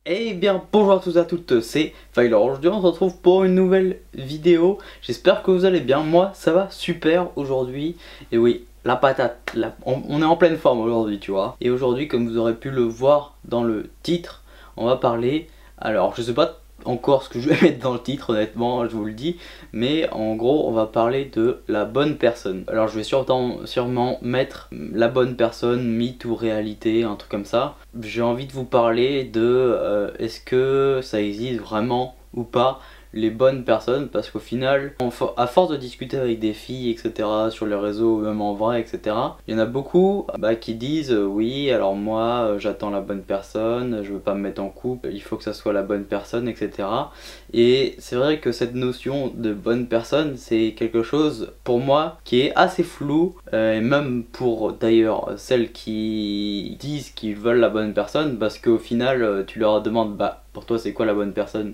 Eh bien bonjour à tous et à toutes, c'est Fyler. Aujourd'hui on se retrouve pour une nouvelle vidéo. J'espère que vous allez bien, moi ça va super aujourd'hui. Et oui, la patate, on est en pleine forme aujourd'hui tu vois. Et aujourd'hui comme vous aurez pu le voir dans le titre, on va parler, alors je sais pas encore ce que je vais mettre dans le titre honnêtement, je vous le dis. Mais en gros on va parler de la bonne personne. Alors je vais sûrement mettre la bonne personne, mythe ou réalité, un truc comme ça. J'ai envie de vous parler de est-ce que ça existe vraiment ou pas les bonnes personnes, parce qu'au final, à force de discuter avec des filles, etc., sur les réseaux, même en vrai, etc., il y en a beaucoup qui disent oui, alors moi j'attends la bonne personne, je veux pas me mettre en couple, il faut que ça soit la bonne personne, etc. Et c'est vrai que cette notion de bonne personne, c'est quelque chose pour moi qui est assez flou, et même pour d'ailleurs celles qui disent qu'ils veulent la bonne personne, parce qu'au final tu leur demandes bah pour toi c'est quoi la bonne personne?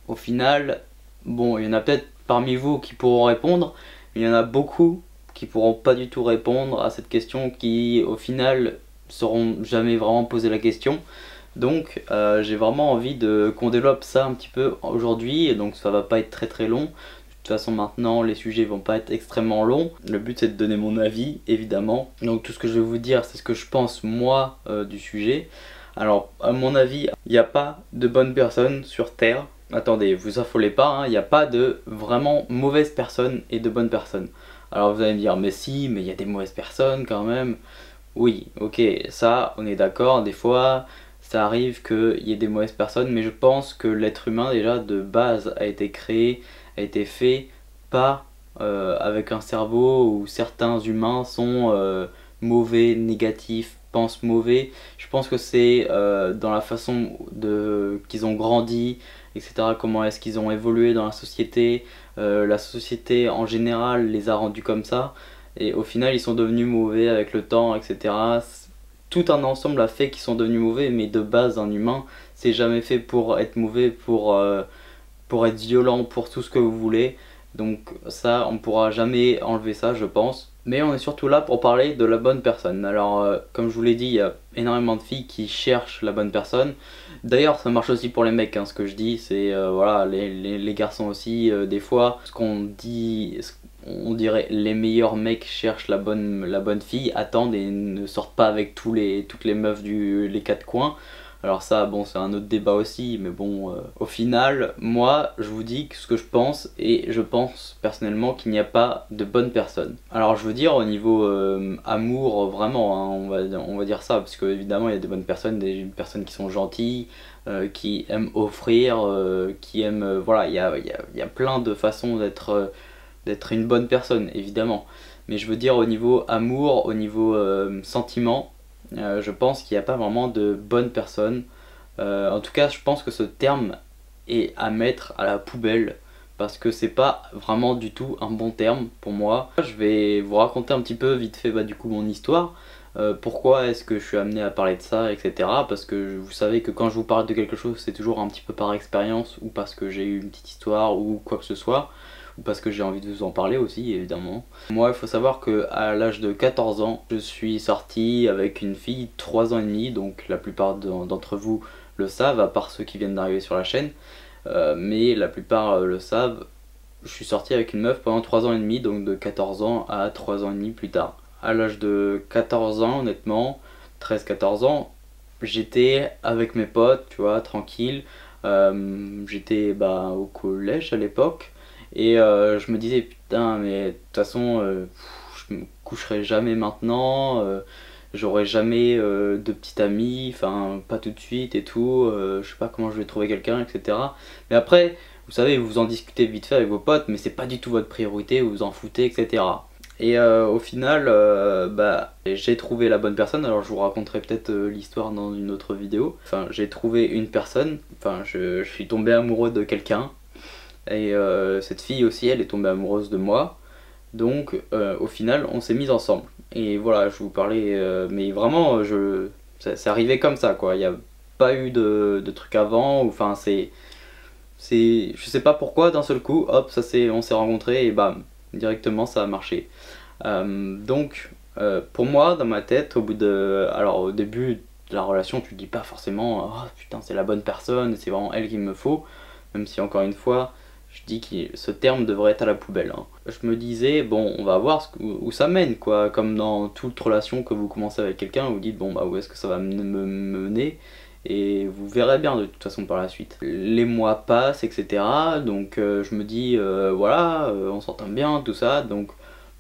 Au final, bon, il y en a peut-être parmi vous qui pourront répondre, mais il y en a beaucoup qui pourront pas du tout répondre à cette question, qui au final sauront jamais vraiment poser la question. Donc j'ai vraiment envie qu'on développe ça un petit peu aujourd'hui, et donc ça va pas être très long. De toute façon maintenant les sujets vont pas être extrêmement longs. Le but c'est de donner mon avis évidemment. Donc tout ce que je vais vous dire c'est ce que je pense moi du sujet. Alors à mon avis il n'y a pas de bonne personne sur terre. Attendez, vous affolez pas, hein, il n'y a pas de vraiment mauvaises personnes et de bonnes personnes. Alors vous allez me dire mais si, mais il y a des mauvaises personnes quand même. Oui, ok, ça on est d'accord, des fois ça arrive qu'il y ait des mauvaises personnes, mais je pense que l'être humain déjà de base a été créé, a été fait pas avec un cerveau où certains humains sont mauvais, négatifs, pensent mauvais. Je pense que c'est dans la façon qu'ils ont grandi, etc. Comment est-ce qu'ils ont évolué dans la société en général les a rendus comme ça. Et au final ils sont devenus mauvais avec le temps, etc. Tout un ensemble a fait qu'ils sont devenus mauvais, mais de base un humain c'est jamais fait pour être mauvais, pour être violent, pour tout ce que vous voulez. Donc ça on pourra jamais enlever ça je pense. Mais on est surtout là pour parler de la bonne personne. Alors comme je vous l'ai dit, il y a énormément de filles qui cherchent la bonne personne. D'ailleurs ça marche aussi pour les mecs, hein, ce que je dis c'est voilà, les garçons aussi des fois ce qu'on dit, on dirait les meilleurs mecs cherchent la bonne fille, attendent et ne sortent pas avec toutes les meufs les quatre coins. Alors ça bon c'est un autre débat aussi, mais bon au final moi je vous dis ce que je pense, et je pense personnellement qu'il n'y a pas de bonne personne. Alors je veux dire au niveau amour vraiment, hein, on va dire ça, parce que évidemment il y a des bonnes personnes, des personnes qui sont gentilles, qui aiment offrir, qui aiment voilà, il y a plein de façons d'être une bonne personne évidemment. Mais je veux dire au niveau amour, au niveau sentiment, je pense qu'il n'y a pas vraiment de bonne personne. En tout cas je pense que ce terme est à mettre à la poubelle, parce que c'est pas vraiment du tout un bon terme pour moi. Je vais vous raconter un petit peu vite fait du coup mon histoire. Pourquoi est-ce que je suis amené à parler de ça, etc. Parce que vous savez que quand je vous parle de quelque chose c'est toujours un petit peu par expérience, ou parce que j'ai eu une petite histoire ou quoi que ce soit, ou parce que j'ai envie de vous en parler aussi évidemment. Moi il faut savoir que à l'âge de 14 ans je suis sorti avec une fille 3 ans et demi, donc la plupart d'entre vous le savent, à part ceux qui viennent d'arriver sur la chaîne, mais la plupart le savent. Je suis sorti avec une meuf pendant 3 ans et demi, donc de 14 ans à 3 ans et demi plus tard. À l'âge de 14 ans honnêtement, 13-14 ans, j'étais avec mes potes, tu vois, tranquille. J'étais au collège à l'époque, et je me disais putain mais de toute façon je me coucherai jamais maintenant, j'aurai jamais de petite amie, enfin pas tout de suite et tout, je sais pas comment je vais trouver quelqu'un, etc. Mais après vous savez, vous en discutez vite fait avec vos potes, mais c'est pas du tout votre priorité, vous vous en foutez, etc. Et au final, j'ai trouvé la bonne personne. Alors je vous raconterai peut-être l'histoire dans une autre vidéo. Enfin, j'ai trouvé une personne, enfin je suis tombé amoureux de quelqu'un, et cette fille aussi elle est tombée amoureuse de moi. Donc au final on s'est mis ensemble. Et voilà, je vous parlais, mais vraiment c'est arrivé comme ça quoi. Il n'y a pas eu de truc avant, enfin je sais pas pourquoi d'un seul coup, hop, on s'est rencontrés et bam, directement ça a marché. Donc pour moi dans ma tête, alors au début la relation, tu te dis pas forcément oh putain c'est la bonne personne, c'est vraiment elle qu'il me faut, même si encore une fois je dis que ce terme devrait être à la poubelle, hein. Je me disais bon on va voir où ça mène quoi, comme dans toute relation que vous commencez avec quelqu'un, vous dites bon bah où est-ce que ça va me mener, et vous verrez bien de toute façon par la suite. Les mois passent etc, donc je me dis voilà on s'entend bien tout ça, donc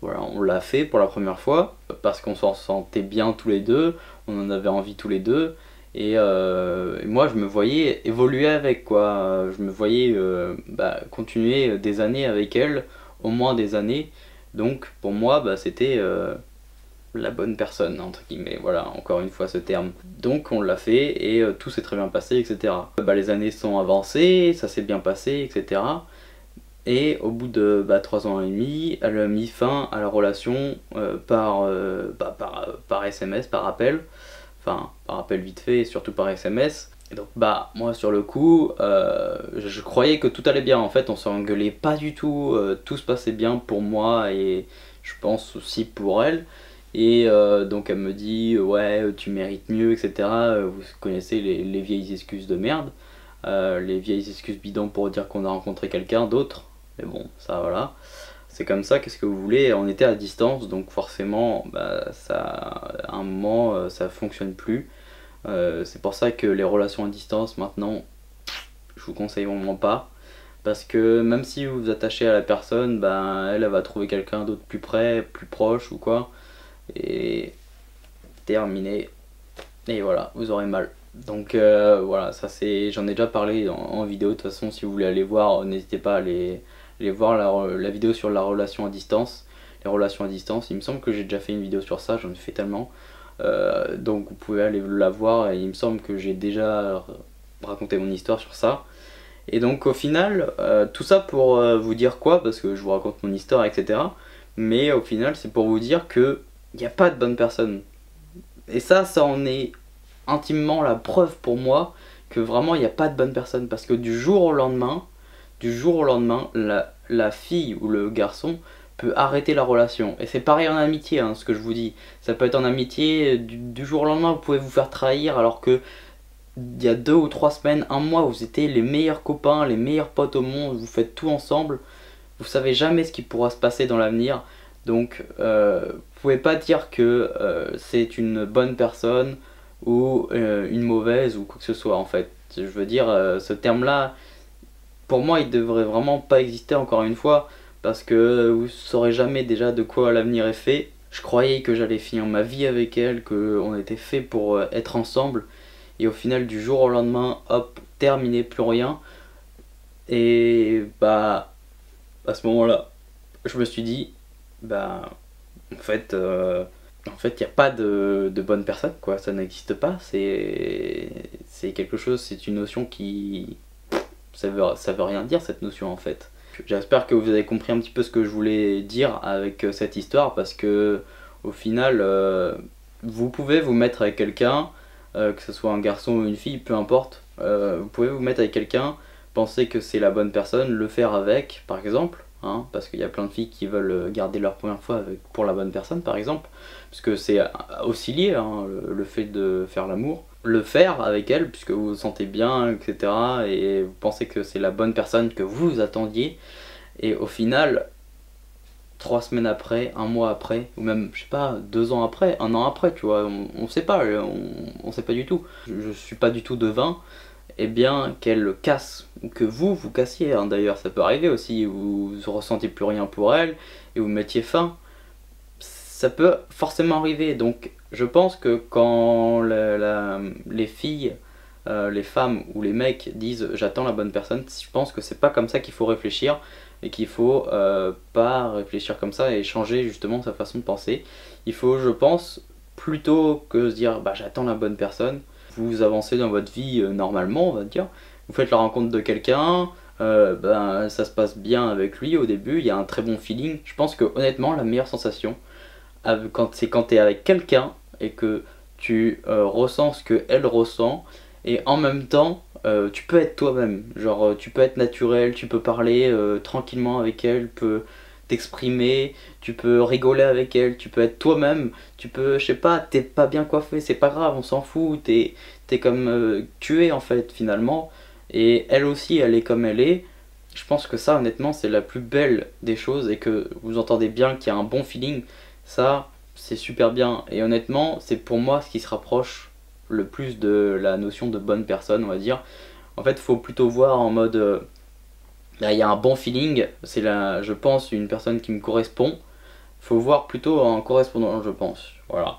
voilà on l'a fait pour la première fois parce qu'on s'en sentait bien tous les deux, on en avait envie tous les deux, et moi je me voyais évoluer avec quoi, je me voyais continuer des années avec elle, au moins des années, donc pour moi c'était la bonne personne entre guillemets, voilà encore une fois ce terme. Donc on l'a fait et tout s'est très bien passé etc. Les années sont avancées, ça s'est bien passé etc. Et au bout de 3 ans et demi, elle a mis fin à la relation par SMS, par appel. Enfin, par appel vite fait et surtout par SMS. Et donc moi sur le coup, je croyais que tout allait bien. En fait, on s'engueulait pas du tout, tout se passait bien pour moi et je pense aussi pour elle. Et donc elle me dit ouais tu mérites mieux etc. Vous connaissez les vieilles excuses de merde, les vieilles excuses bidons pour dire qu'on a rencontré quelqu'un d'autre. Mais bon ça voilà, c'est comme ça, qu'est-ce que vous voulez, on était à distance donc forcément ça, à un moment ça fonctionne plus. C'est pour ça que les relations à distance maintenant je vous conseille vraiment pas, parce que même si vous vous attachez à la personne, elle va trouver quelqu'un d'autre plus près, plus proche ou quoi, et terminé, et voilà vous aurez mal. Donc voilà, ça c'est, j'en ai déjà parlé en vidéo, de toute façon si vous voulez aller voir n'hésitez pas à aller voir la vidéo sur la relation à distance, les relations à distance. Il me semble que j'ai déjà fait une vidéo sur ça, j'en ai fait tellement, donc vous pouvez aller la voir, et il me semble que j'ai déjà raconté mon histoire sur ça. Et donc au final tout ça pour vous dire quoi, parce que je vous raconte mon histoire etc, mais au final c'est pour vous dire que il n'y a pas de bonne personne, et ça en est intimement la preuve pour moi que vraiment il n'y a pas de bonne personne, parce que du jour au lendemain, la fille ou le garçon peut arrêter la relation. Et c'est pareil en amitié, hein, ce que je vous dis. Ça peut être en amitié, du jour au lendemain, vous pouvez vous faire trahir, alors que il y a 2 ou 3 semaines, un mois, vous étiez les meilleurs copains, les meilleurs potes au monde, vous faites tout ensemble. Vous savez jamais ce qui pourra se passer dans l'avenir. Donc, vous pouvez pas dire que c'est une bonne personne ou une mauvaise ou quoi que ce soit en fait. Je veux dire, ce terme-là, pour moi il devrait vraiment pas exister encore une fois, parce que vous saurez jamais déjà de quoi l'avenir est fait. Je croyais que j'allais finir ma vie avec elle, qu'on était fait pour être ensemble, et au final du jour au lendemain, hop, terminé, plus rien. Et à ce moment-là, je me suis dit, en fait il n'y a pas de bonne personne quoi, ça n'existe pas, c'est quelque chose, c'est une notion qui, ça veut rien dire cette notion en fait. J'espère que vous avez compris un petit peu ce que je voulais dire avec cette histoire, parce que au final vous pouvez vous mettre avec quelqu'un, que ce soit un garçon ou une fille, peu importe, vous pouvez vous mettre avec quelqu'un, penser que c'est la bonne personne, le faire avec par exemple, hein, parce qu'il y a plein de filles qui veulent garder leur première fois pour la bonne personne par exemple, parce que c'est aussi lié, hein, le fait de faire l'amour, le faire avec elle puisque vous vous sentez bien etc, et vous pensez que c'est la bonne personne que vous attendiez, et au final 3 semaines après, un mois après, ou même je sais pas 2 ans après, un an après, tu vois, on sait pas, on sait pas du tout, je suis pas du tout devin, et bien qu'elle casse, ou que vous cassiez, hein, d'ailleurs ça peut arriver aussi, vous ressentez plus rien pour elle et vous mettiez fin, ça peut forcément arriver. Donc je pense que quand les filles, les femmes ou les mecs disent j'attends la bonne personne, je pense que c'est pas comme ça qu'il faut réfléchir, et qu'il faut pas réfléchir comme ça et changer justement sa façon de penser. Il faut, je pense, plutôt que se dire j'attends la bonne personne, vous avancez dans votre vie normalement on va dire, vous faites la rencontre de quelqu'un, ça se passe bien avec lui au début, il y a un très bon feeling. Je pense que honnêtement la meilleure sensation c'est quand tu es avec quelqu'un et que tu ressens ce qu'elle ressent, et en même temps tu peux être toi-même, genre tu peux être naturel, tu peux parler tranquillement avec elle, t'exprimer, tu peux rigoler avec elle, tu peux être toi-même, tu peux, je sais pas, t'es pas bien coiffé, c'est pas grave, on s'en fout, t'es comme tu es en fait finalement, et elle aussi elle est comme elle est. Je pense que ça honnêtement c'est la plus belle des choses, et que vous entendez bien qu'il y a un bon feeling, ça c'est super bien, et honnêtement c'est pour moi ce qui se rapproche le plus de la notion de bonne personne, on va dire. En fait, il faut plutôt voir en mode là, il y a un bon feeling, c'est là, je pense, une personne qui me correspond. Il faut voir plutôt en correspondant, je pense. Voilà.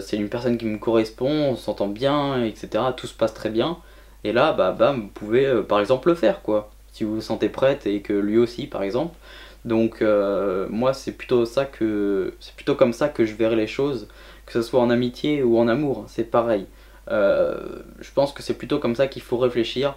C'est une personne qui me correspond, on s'entend bien, etc. Tout se passe très bien. Et là, bah, bam, vous pouvez par exemple le faire, quoi. Si vous vous sentez prête et que lui aussi, par exemple. Donc, moi, c'est plutôt comme ça que je verrai les choses, que ce soit en amitié ou en amour, c'est pareil. Je pense que c'est plutôt comme ça qu'il faut réfléchir.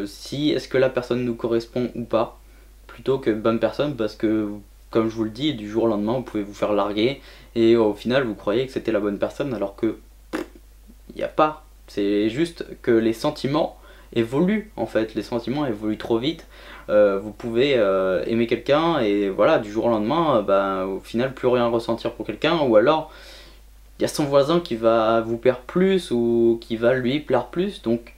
Si est-ce que la personne nous correspond ou pas, plutôt que bonne personne, parce que comme je vous le dis, du jour au lendemain vous pouvez vous faire larguer et au final vous croyez que c'était la bonne personne alors que il n'y a pas. C'est juste que les sentiments évoluent en fait, les sentiments évoluent trop vite. Vous pouvez aimer quelqu'un et voilà, du jour au lendemain, au final plus rien ressentir pour quelqu'un, ou alors il y a son voisin qui va vous plaire plus ou qui va lui plaire plus. Donc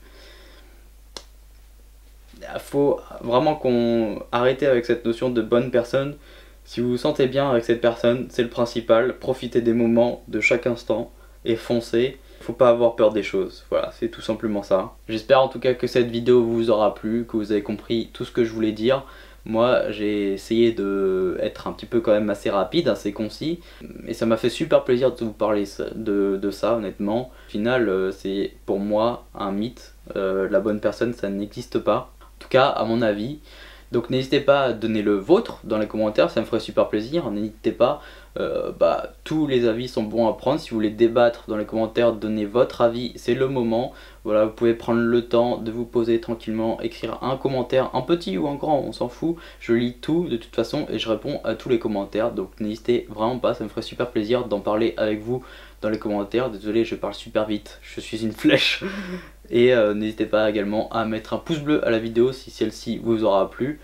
il faut vraiment qu'on arrête avec cette notion de bonne personne. Si vous vous sentez bien avec cette personne, c'est le principal. Profitez des moments, de chaque instant et foncez. Faut pas avoir peur des choses. Voilà, c'est tout simplement ça. J'espère en tout cas que cette vidéo vous aura plu, que vous avez compris tout ce que je voulais dire. Moi, j'ai essayé d'être un petit peu quand même assez rapide, assez concis. Et ça m'a fait super plaisir de vous parler de ça, honnêtement. Au final, c'est pour moi un mythe. La bonne personne, ça n'existe pas. En tout cas, à mon avis. Donc n'hésitez pas à donner le vôtre dans les commentaires, ça me ferait super plaisir. N'hésitez pas, tous les avis sont bons à prendre. Si vous voulez débattre dans les commentaires, donner votre avis, c'est le moment. Voilà, vous pouvez prendre le temps de vous poser tranquillement, écrire un commentaire, un petit ou un grand, on s'en fout. Je lis tout de toute façon et je réponds à tous les commentaires. Donc n'hésitez vraiment pas, ça me ferait super plaisir d'en parler avec vous dans les commentaires. Désolé, je parle super vite, je suis une flèche. Et n'hésitez pas également à mettre un pouce bleu à la vidéo si celle-ci vous aura plu.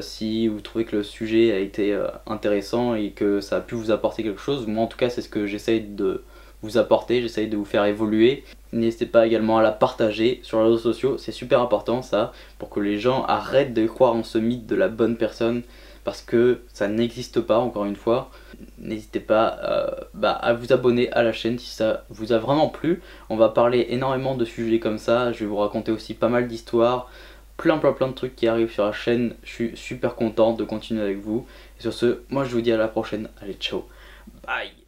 Si vous trouvez que le sujet a été intéressant et que ça a pu vous apporter quelque chose, moi en tout cas c'est ce que j'essaye de vous apporter, j'essaye de vous faire évoluer. N'hésitez pas également à la partager sur les réseaux sociaux, c'est super important ça, pour que les gens arrêtent de croire en ce mythe de la bonne personne, parce que ça n'existe pas, encore une fois. N'hésitez pas à vous abonner à la chaîne si ça vous a vraiment plu. On va parler énormément de sujets comme ça, je vais vous raconter aussi pas mal d'histoires, plein de trucs qui arrivent sur la chaîne. Je suis super content de continuer avec vous. Et sur ce, moi je vous dis à la prochaine, allez ciao, bye.